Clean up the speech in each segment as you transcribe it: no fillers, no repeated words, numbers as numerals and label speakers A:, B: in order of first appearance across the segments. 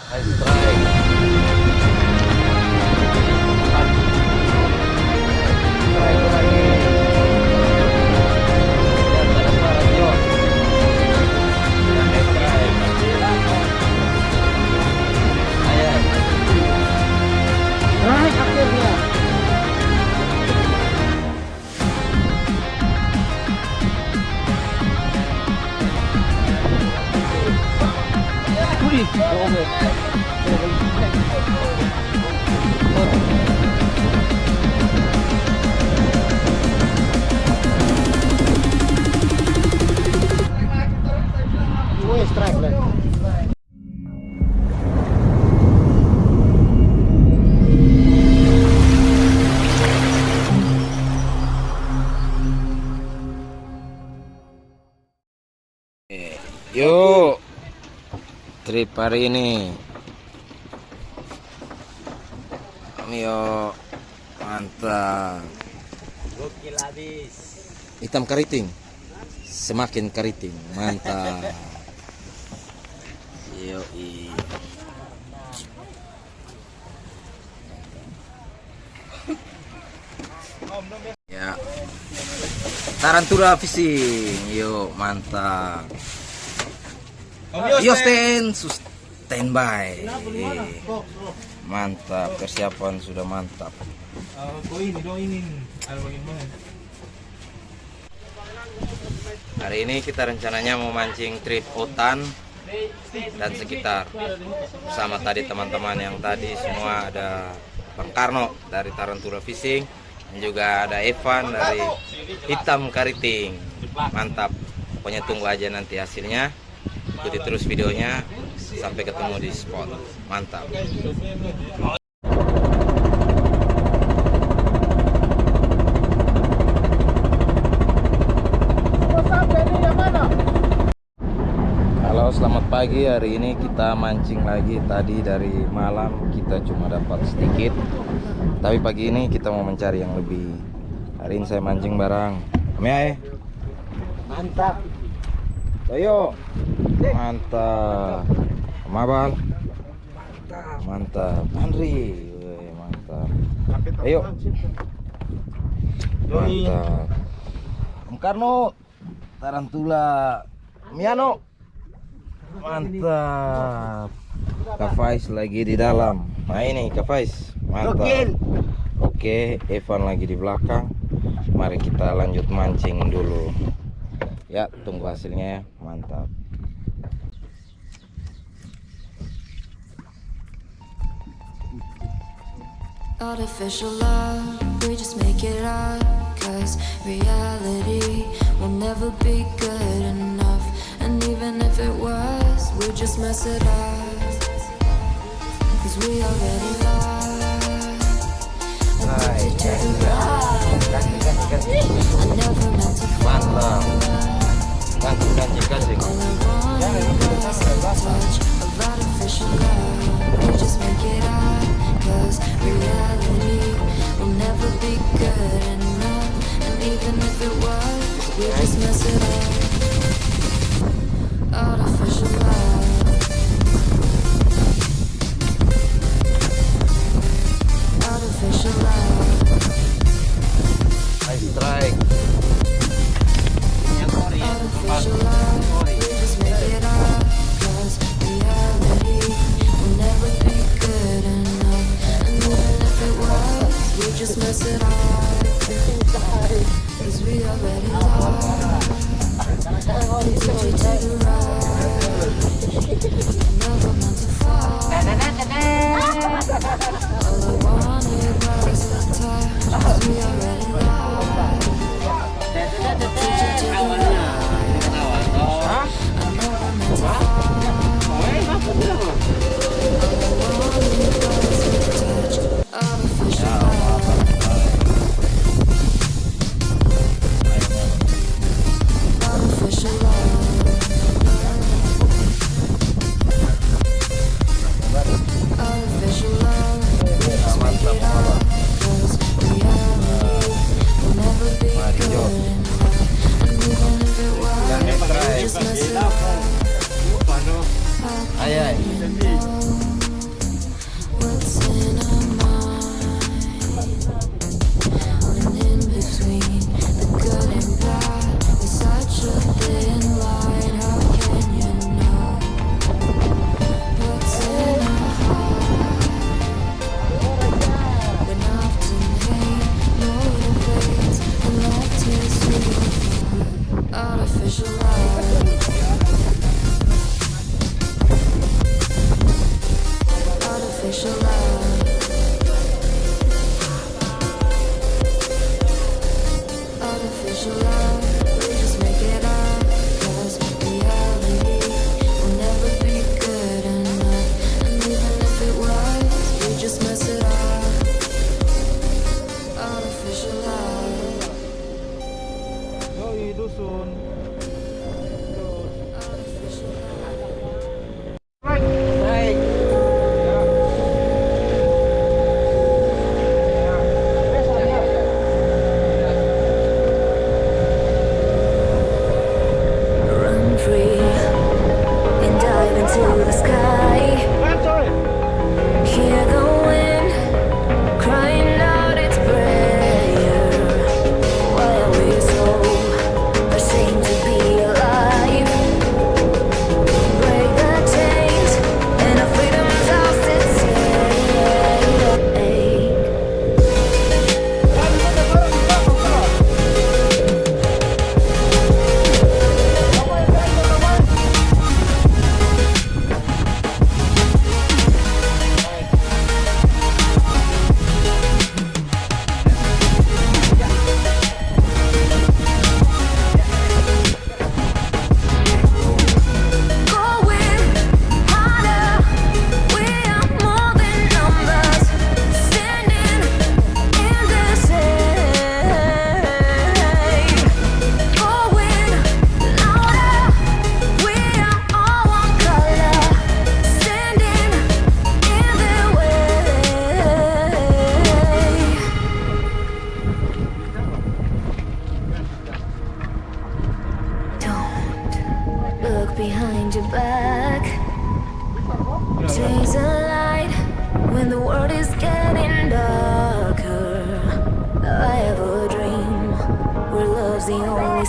A: Xtreme.
B: Naik akhirnya. Wih, strike lagi.
A: Yuk, trip hari ini. Yuk, mantap.
C: Gokil habis.
A: Hitam keriting, semakin keriting, mantap. Yuk, ya. Tarantula fishing, yuk, mantap. Yo standby. Mantap, persiapan sudah mantap. Hari ini kita rencananya mau mancing trip otan dan sekitar. Bersama tadi teman-teman yang tadi semua ada Bang Karno dari Tarantula Fishing dan juga ada Evan dari Hitam Kariting. Mantap. Pokoknya tunggu aja nanti hasilnya. Ikuti terus videonya sampai ketemu di spot. Mantap. Halo, selamat pagi. Hari ini kita mancing lagi. Tadi dari malam kita cuma dapat sedikit, tapi pagi ini kita mau mencari yang lebih. Hari ini saya mancing barang Mea.
B: Mantap.
A: Ayo, mantap. Mabal, mantap. Andri, mantap. Ayo, mantap. Om Karno, Tarantula, Miano, mantap. Kafais lagi di dalam. Nah ini Kafais, mantap. Oke, Evan lagi di belakang. Mari kita lanjut mancing dulu. Ya, tunggu hasilnya. Mantap.
D: Artificial love, we just make it up, 'cause reality will never be good enough. And even if it was, we just mess it up, 'cause we already lost. I never meant to fall.
A: Mantap. Kasih.
D: All I want is a touch of artificial love. We just make it up, 'cause reality will never be good enough. And even if it was, we just mess it up. Artificial love. Artificial love.
A: Nice strike.
D: Artificial love. We just make it up, 'cause reality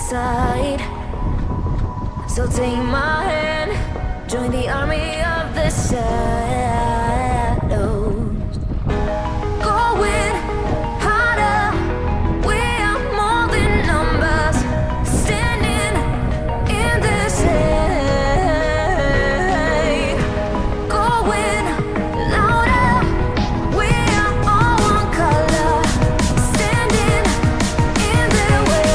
D: side. So take my hand, join the army of the shadows. Going harder, we are more than numbers, standing in the shade. Going louder, we are all one color, standing in their way.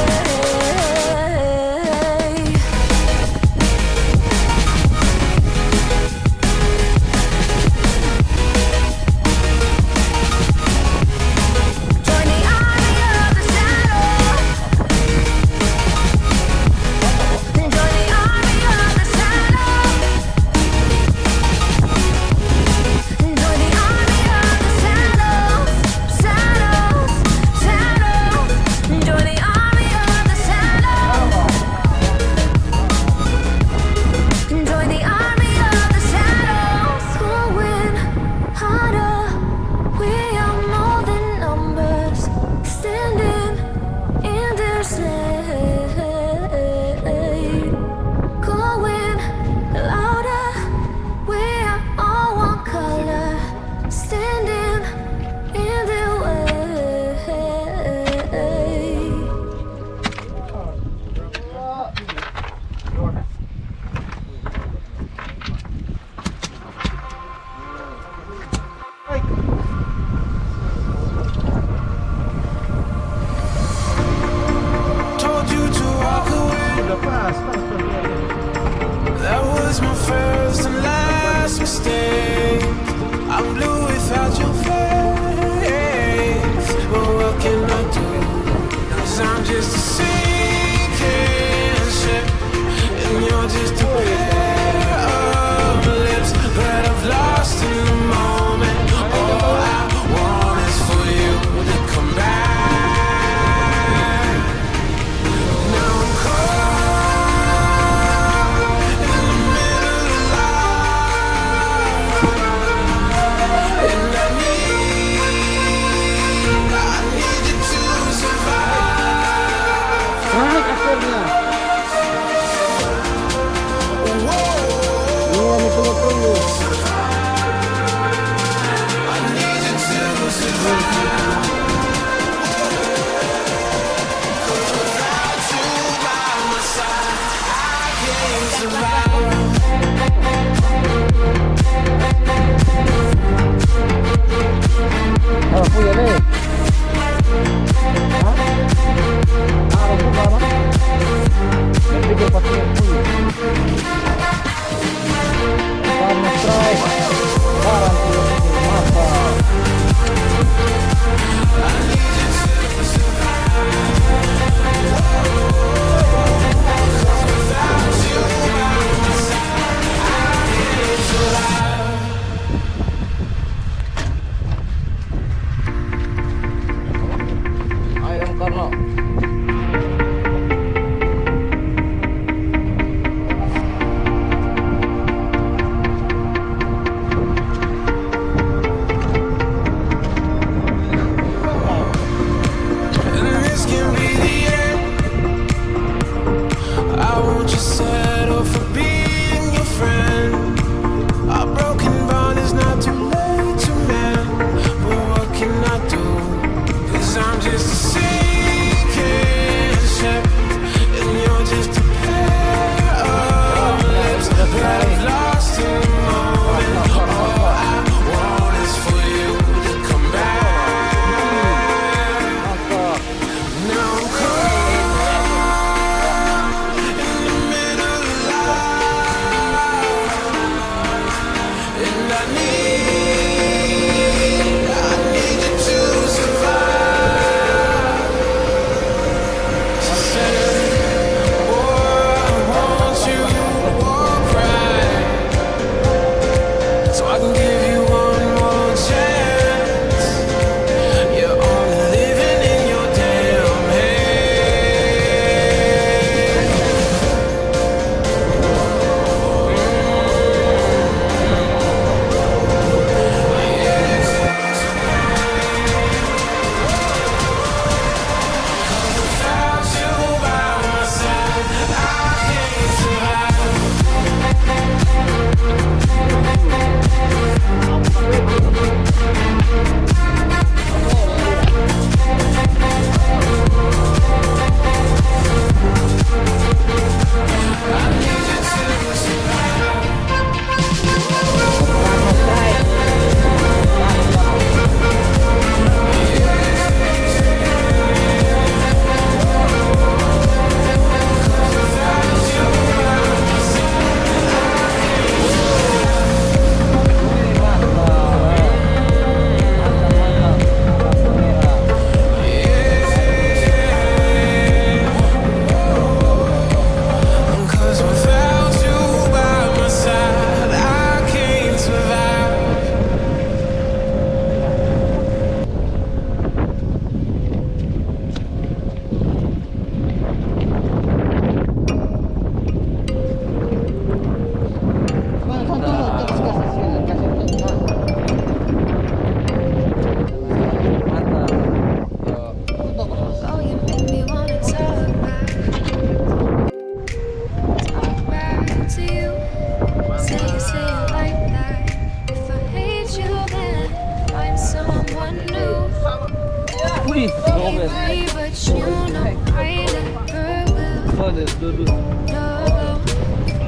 E: Uy! Robert.
D: Angry, but you know I never will. No.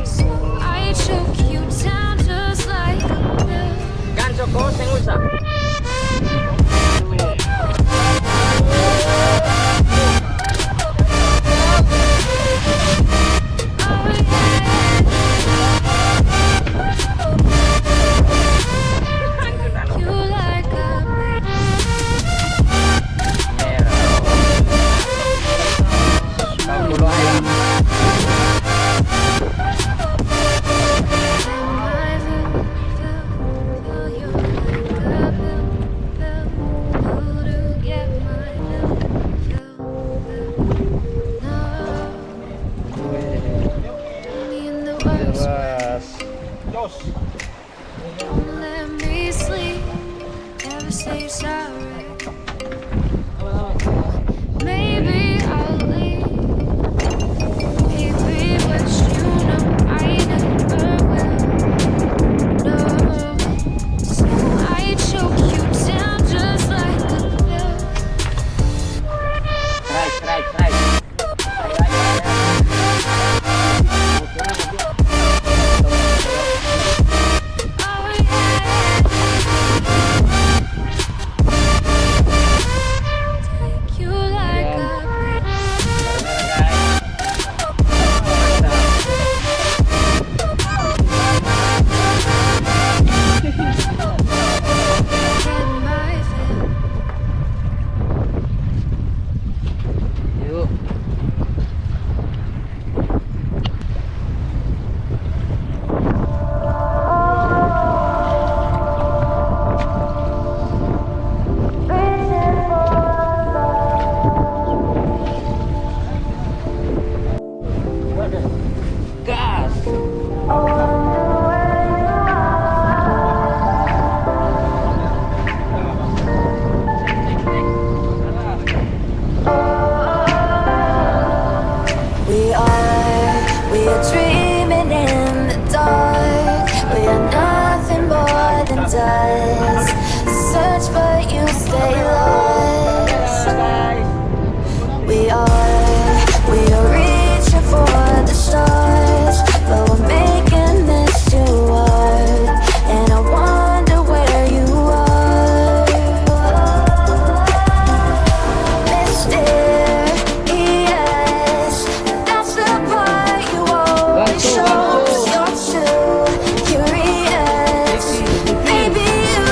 D: So I choke you down just like a pill.
C: Ganso ko, sengusa.
D: Oh yeah. You like a
C: Kamu ayam.
E: Jozz.
D: Don't let me sleep, never say sorry. Maybe I'll leave, baby, but you know I never will. No, so I choke you down just like a pill.
C: Strike.
D: Oh yeah. Take you like a get my fill.
C: Yuk. Gas.
D: We are dreaming in the dark. We are nothing more than dust. Search but you stay lost. We are reaching for the stars, but we're making this too hard. And I wonder where you are. Mysterious, that's the part you always show. You're too curious. Maybe you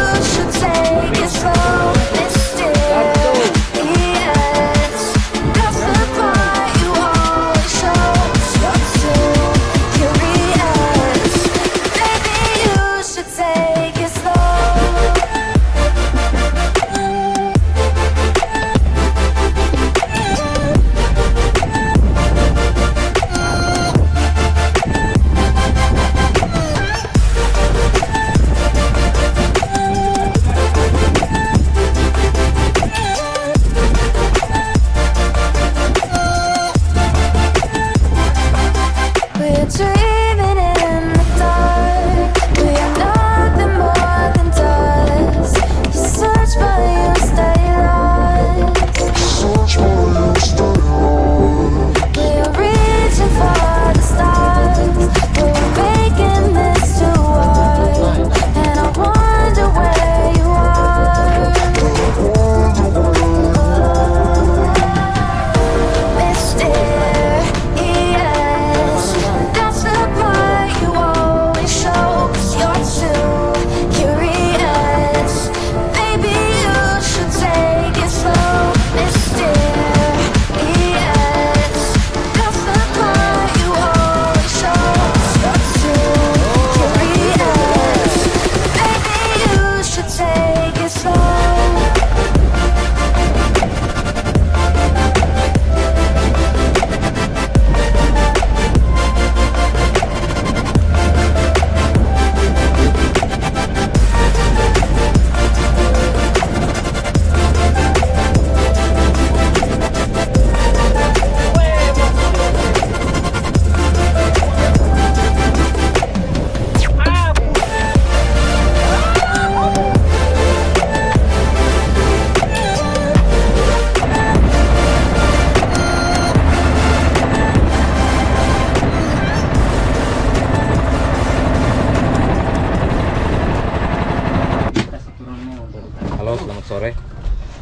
A: sore.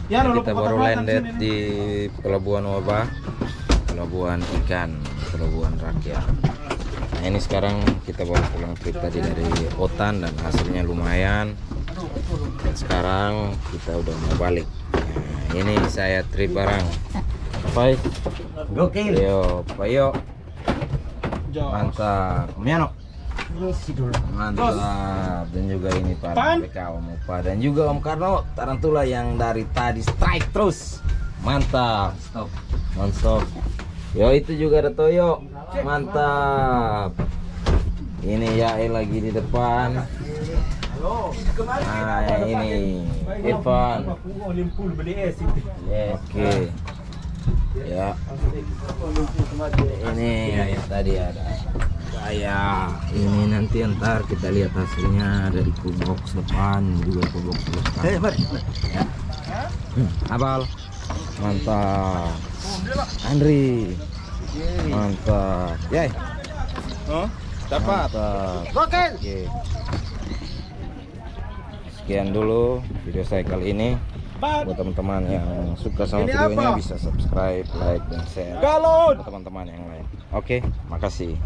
A: Kita baru landed di pelabuhan pelabuhan ikan, pelabuhan rakyat. Nah ini sekarang kita baru pulang trip tadi dari Otan dan hasilnya lumayan. Dan sekarang kita udah mau balik. Nah, ini saya trip barang. Bye.
B: Gokil.
A: Yo, payo. Mantap. Miano. Mantap. Dan juga ini para PK Om Upa dan juga Om Karno tarantula yang dari tadi strike terus. Mantap. Mantap. Yo itu juga ada Toyo. Mantap. Ini Yae lagi di depan. Nah ini Evan. Oke. Ya. Ini yang tadi ada. Saya ini nanti ntar kita lihat hasilnya dari box depan juga box belakang. Ya. Abal. Mantap. Andri. Mantap. Yai. Dapat.
B: Gokil.
A: Oke. Sekian dulu video saya kali ini. Buat teman-teman yang suka sama videonya bisa subscribe, like, dan share. Buat teman-teman yang lain. Oke, makasih.